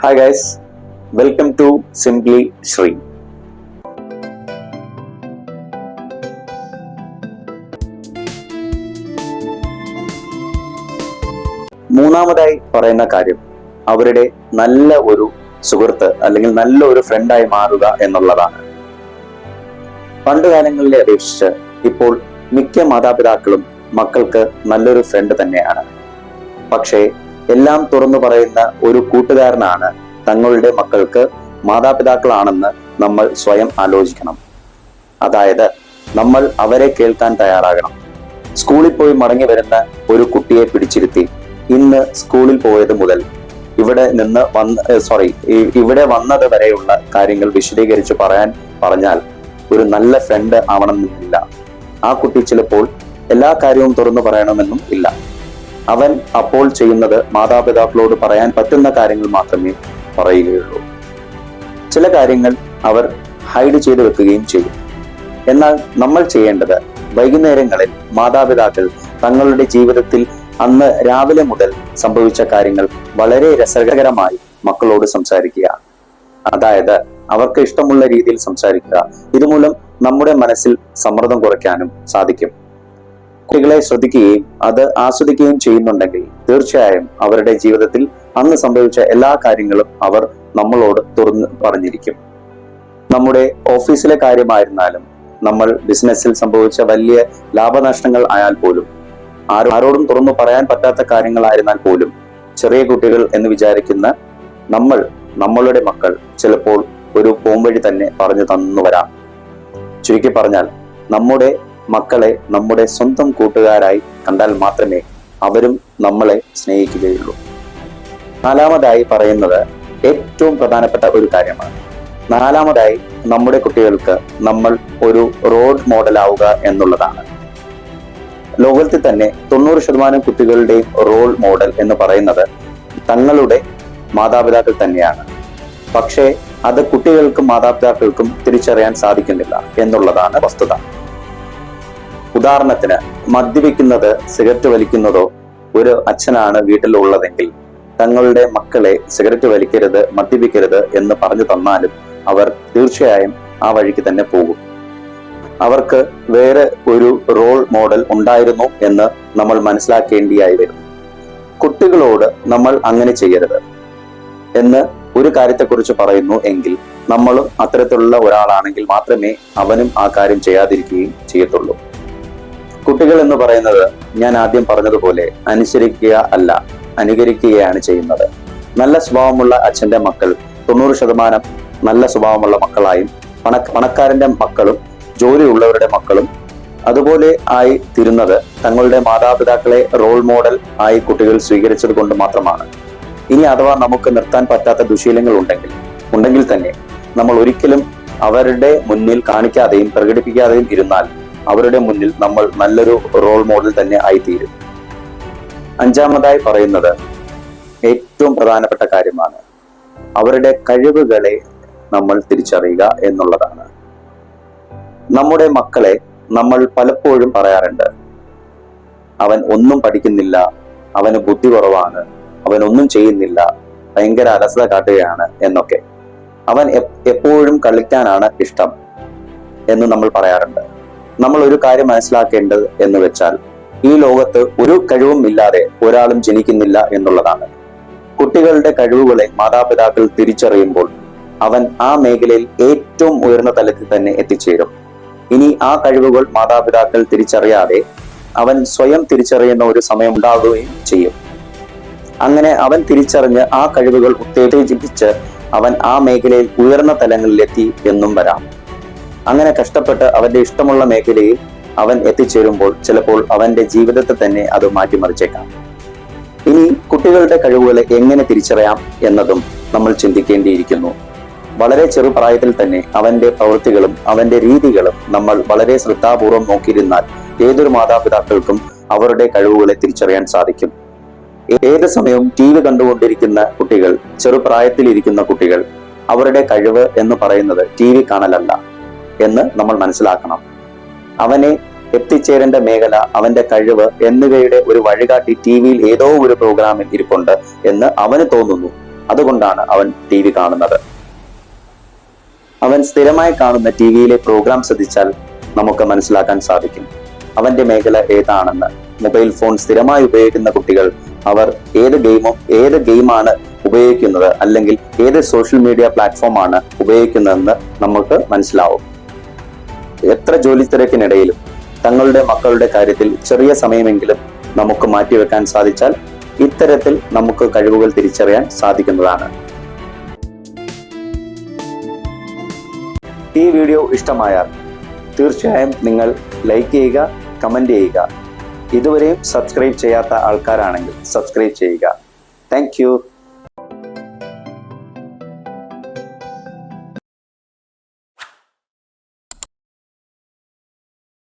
Hi guys, welcome to Simply Shri. മൂന്നാമതായി പറയുന്ന കാര്യം അവരുടെ നല്ല ഒരു സുഹൃത്ത് അല്ലെങ്കിൽ നല്ല ഒരു ഫ്രണ്ടായി മാറുക എന്നുള്ളതാണ്. പണ്ട് കാലങ്ങളിലെ അപേക്ഷിച്ച് ഇപ്പോൾ മിക്ക മാതാപിതാക്കളും മക്കൾക്ക് നല്ലൊരു ഫ്രണ്ട് തന്നെയാണ്. പക്ഷേ എല്ലാം തുറന്നു പറയുന്ന ഒരു കൂട്ടുകാരനാണ് തങ്ങളുടെ മക്കൾക്ക് മാതാപിതാക്കളാണെന്ന് നമ്മൾ സ്വയം ആലോചിക്കണം. അതായത് നമ്മൾ അവരെ കേൾക്കാൻ തയ്യാറാകണം. സ്കൂളിൽ പോയി മടങ്ങി വരുന്ന ഒരു കുട്ടിയെ പിടിച്ചിരുത്തി ഇന്ന് സ്കൂളിൽ പോയത് മുതൽ ഇവിടെ വന്നത് വരെയുള്ള കാര്യങ്ങൾ വിശദീകരിച്ച് പറഞ്ഞാൽ ഒരു നല്ല ഫ്രണ്ട് ആവണമെന്നില്ല. ആ കുട്ടി ചിലപ്പോൾ എല്ലാ കാര്യവും തുറന്നു പറയണമെന്നും ഇല്ല. അവൻ അപ്പോൾ ചെയ്യുന്നത് മാതാപിതാക്കളോട് പറയാൻ പറ്റുന്ന കാര്യങ്ങൾ മാത്രമേ പറയുകയുള്ളൂ. ചില കാര്യങ്ങൾ അവർ ഹൈഡ് ചെയ്തു വെക്കുകയും ചെയ്യും. എന്നാൽ നമ്മൾ ചെയ്യേണ്ടത് വൈകുന്നേരങ്ങളിൽ മാതാപിതാക്കൾ തങ്ങളുടെ ജീവിതത്തിൽ അന്ന് രാവിലെ മുതൽ സംഭവിച്ച കാര്യങ്ങൾ വളരെ രസകരമായി മക്കളോട് സംസാരിക്കുക. അതായത് അവർക്ക് ഇഷ്ടമുള്ള രീതിയിൽ സംസാരിക്കുക. ഇതുമൂലം നമ്മുടെ മനസ്സിൽ സമ്മർദ്ദം കുറയ്ക്കാനും സാധിക്കും. കുട്ടികളെ ശ്രദ്ധിക്കുകയും അത് ആസ്വദിക്കുകയും ചെയ്യുന്നുണ്ടെങ്കിൽ തീർച്ചയായും അവരുടെ ജീവിതത്തിൽ അന്ന് സംഭവിച്ച എല്ലാ കാര്യങ്ങളും അവർ നമ്മളോട് തുറന്ന് പറഞ്ഞിരിക്കും. നമ്മുടെ ഓഫീസിലെ കാര്യമായിരുന്നാലും നമ്മൾ ബിസിനസ്സിൽ സംഭവിച്ച വലിയ ലാഭനഷ്ടങ്ങൾ ആയാൽ പോലും ആരോടും തുറന്നു പറയാൻ പറ്റാത്ത കാര്യങ്ങളായിരുന്നാൽ പോലും ചെറിയ കുട്ടികൾ എന്ന് വിചാരിക്കുന്ന നമ്മളുടെ മക്കൾ ചിലപ്പോൾ ഒരു പോംവഴി തന്നെ പറഞ്ഞു തന്നു വരാം. ചുരുക്കി പറഞ്ഞാൽ നമ്മുടെ മക്കളെ നമ്മുടെ സ്വന്തം കൂട്ടുകാരായി കണ്ടാൽ മാത്രമേ അവരും നമ്മളെ സ്നേഹിക്കുകയുള്ളൂ. നാലാമതായി പറയുന്നത് ഏറ്റവും പ്രധാനപ്പെട്ട ഒരു കാര്യമാണ്. നാലാമതായി നമ്മുടെ കുട്ടികൾക്ക് നമ്മൾ ഒരു റോൾ മോഡൽ ആവുക എന്നുള്ളതാണ്. ലോകത്തിൽ തന്നെ 90% കുട്ടികളുടെയും റോൾ മോഡൽ എന്ന് പറയുന്നത് തങ്ങളുടെ മാതാപിതാക്കൾ തന്നെയാണ്. പക്ഷേ അത് കുട്ടികൾക്കും മാതാപിതാക്കൾക്കും തിരിച്ചറിയാൻ സാധിക്കുന്നില്ല എന്നുള്ളതാണ് വസ്തുത. ഉദാഹരണത്തിന് മദ്യപിക്കുന്നത്, സിഗരറ്റ് വലിക്കുന്നതോ ഒരു അച്ഛനാണ് വീട്ടിലുള്ളതെങ്കിൽ തങ്ങളുടെ മക്കളെ സിഗരറ്റ് വലിക്കരുത്, മദ്യപിക്കരുത് എന്ന് പറഞ്ഞു തന്നാലും അവർ തീർച്ചയായും ആ വഴിക്ക് തന്നെ പോകും. അവർക്ക് വേറെ ഒരു റോൾ മോഡൽ ഉണ്ടായിരുന്നു എന്ന് നമ്മൾ മനസ്സിലാക്കേണ്ടിയായി വരും. കുട്ടികളോട് നമ്മൾ അങ്ങനെ ചെയ്യരുത് എന്ന് ഒരു കാര്യത്തെക്കുറിച്ച് പറയുന്നു എങ്കിൽ നമ്മളും അത്തരത്തിലുള്ള ഒരാളാണെങ്കിൽ മാത്രമേ അവനും ആ കാര്യം ചെയ്യാതിരിക്കുകയും ചെയ്യത്തുള്ളൂ. കുട്ടികൾ എന്ന് പറയുന്നത് ഞാൻ ആദ്യം പറഞ്ഞതുപോലെ അനുസരിക്കുക അല്ല, അനുകരിക്കുകയാണ് ചെയ്യുന്നത്. നല്ല സ്വഭാവമുള്ള അച്ഛന്റെ മക്കൾ 90% നല്ല സ്വഭാവമുള്ള മക്കളായും പണക്കാരന്റെ മക്കളും ജോലിയുള്ളവരുടെ മക്കളും അതുപോലെ ആയി തീരുന്നത് തങ്ങളുടെ മാതാപിതാക്കളെ റോൾ മോഡൽ ആയി കുട്ടികൾ സ്വീകരിച്ചത് കൊണ്ട് മാത്രമാണ്. ഇനി അഥവാ നമുക്ക് നിർത്താൻ പറ്റാത്ത ദുശീലങ്ങൾ ഉണ്ടെങ്കിൽ തന്നെ നമ്മൾ ഒരിക്കലും അവരുടെ മുന്നിൽ കാണിക്കാതെയും പ്രകടിപ്പിക്കാതെയും ഇരുന്നാൽ അവരുടെ മുന്നിൽ നമ്മൾ നല്ലൊരു റോൾ മോഡൽ തന്നെ ആയിത്തീരും. അഞ്ചാമതായി പറയുന്നത് ഏറ്റവും പ്രധാനപ്പെട്ട കാര്യമാണ്. അവരുടെ കഴിവുകളെ നമ്മൾ തിരിച്ചറിയുക എന്നുള്ളതാണ്. നമ്മുടെ മക്കളെ നമ്മൾ പലപ്പോഴും പറയാറുണ്ട്, അവൻ ഒന്നും പഠിക്കുന്നില്ല, അവന് ബുദ്ധി കുറവാണ്, അവൻ ഒന്നും ചെയ്യുന്നില്ല, ഭയങ്കര അലസത കാട്ടുകയാണ് എന്നൊക്കെ. അവൻ എപ്പോഴും കളിക്കാനാണ് ഇഷ്ടം എന്ന് നമ്മൾ പറയാറുണ്ട്. നമ്മൾ ഒരു കാര്യം മനസ്സിലാക്കേണ്ടത് എന്ന് വെച്ചാൽ ഈ ലോകത്ത് ഒരു കഴിവും ഇല്ലാതെ ഒരാളും ജനിക്കുന്നില്ല എന്നുള്ളതാണ്. കുട്ടികളുടെ കഴിവുകളെ മാതാപിതാക്കൾ തിരിച്ചറിയുമ്പോൾ അവൻ ആ മേഖലയിൽ ഏറ്റവും ഉയർന്ന തലത്തിൽ തന്നെ എത്തിച്ചേരും. ഇനി ആ കഴിവുകൾ മാതാപിതാക്കൾ തിരിച്ചറിയാതെ അവൻ സ്വയം തിരിച്ചറിയുന്ന ഒരു സമയം ഉണ്ടാകുകയും ചെയ്യും. അങ്ങനെ അവൻ തിരിച്ചറിഞ്ഞ് ആ കഴിവുകൾ ഉത്തേജിപ്പിച്ച് അവൻ ആ മേഖലയിൽ ഉയർന്ന തലങ്ങളിലെത്തി എന്നും വരാം. അങ്ങനെ കഷ്ടപ്പെട്ട് അവന്റെ ഇഷ്ടമുള്ള മേഖലയിൽ അവൻ എത്തിച്ചേരുമ്പോൾ ചിലപ്പോൾ അവന്റെ ജീവിതത്തെ തന്നെ അത് മാറ്റിമറിച്ചേക്കാം. ഇനി കുട്ടികളുടെ കഴിവുകളെ എങ്ങനെ തിരിച്ചറിയാം എന്നതും നമ്മൾ ചിന്തിക്കേണ്ടിയിരിക്കുന്നു. വളരെ ചെറുപ്രായത്തിൽ തന്നെ അവന്റെ പ്രവൃത്തികളും അവന്റെ രീതികളും നമ്മൾ വളരെ ശ്രദ്ധാപൂർവം നോക്കിയിരുന്നാൽ ഏതൊരു മാതാപിതാക്കൾക്കും അവരുടെ കഴിവുകളെ തിരിച്ചറിയാൻ സാധിക്കും. ഏത് സമയവും TV കണ്ടുകൊണ്ടിരിക്കുന്ന കുട്ടികൾ, ചെറുപ്രായത്തിലിരിക്കുന്ന കുട്ടികൾ, അവരുടെ കഴിവ് എന്ന് പറയുന്നത് TV കാണലല്ല എന്ന് നമ്മൾ മനസ്സിലാക്കണം. അവനെ എത്തിച്ചേരേണ്ട മേഖല, അവന്റെ കഴിവ് എന്നിവയുടെ ഒരു വഴികാട്ടി TV യിൽ ഏതോ ഒരു പ്രോഗ്രാമിൽ ഇരിപ്പുണ്ട് എന്ന് അവന് തോന്നുന്നു. അതുകൊണ്ടാണ് അവൻ TV കാണുന്നത്. അവൻ സ്ഥിരമായി കാണുന്ന TV-യിലെ പ്രോഗ്രാം ശ്രദ്ധിച്ചാൽ നമുക്ക് മനസ്സിലാക്കാൻ സാധിക്കും അവന്റെ മേഖല ഏതാണെന്ന്. മൊബൈൽ ഫോൺ സ്ഥിരമായി ഉപയോഗിക്കുന്ന കുട്ടികൾ അവർ ഏത് ഗെയിമാണ് ഉപയോഗിക്കുന്നത്, അല്ലെങ്കിൽ ഏത് സോഷ്യൽ മീഡിയ പ്ലാറ്റ്ഫോമാണ് ഉപയോഗിക്കുന്നതെന്ന് നമുക്ക് മനസ്സിലാവും. എത്ര ജോലി തിരക്കിനിടയിലും തങ്ങളുടെ മക്കളുടെ കാര്യത്തിൽ ചെറിയ സമയമെങ്കിലും നമുക്ക് മാറ്റിവെക്കാൻ സാധിച്ചാൽ ഇത്തരത്തിൽ നമുക്ക് കഴിവുകൾ തിരിച്ചറിയാൻ സാധിക്കുന്നതാണ്. ഈ വീഡിയോ ഇഷ്ടമായാൽ തീർച്ചയായും നിങ്ങൾ ലൈക്ക് ചെയ്യുക, കമന്റ് ചെയ്യുക. ഇതുവരെയും സബ്സ്ക്രൈബ് ചെയ്യാത്ത ആൾക്കാരാണെങ്കിൽ സബ്സ്ക്രൈബ് ചെയ്യുക. താങ്ക്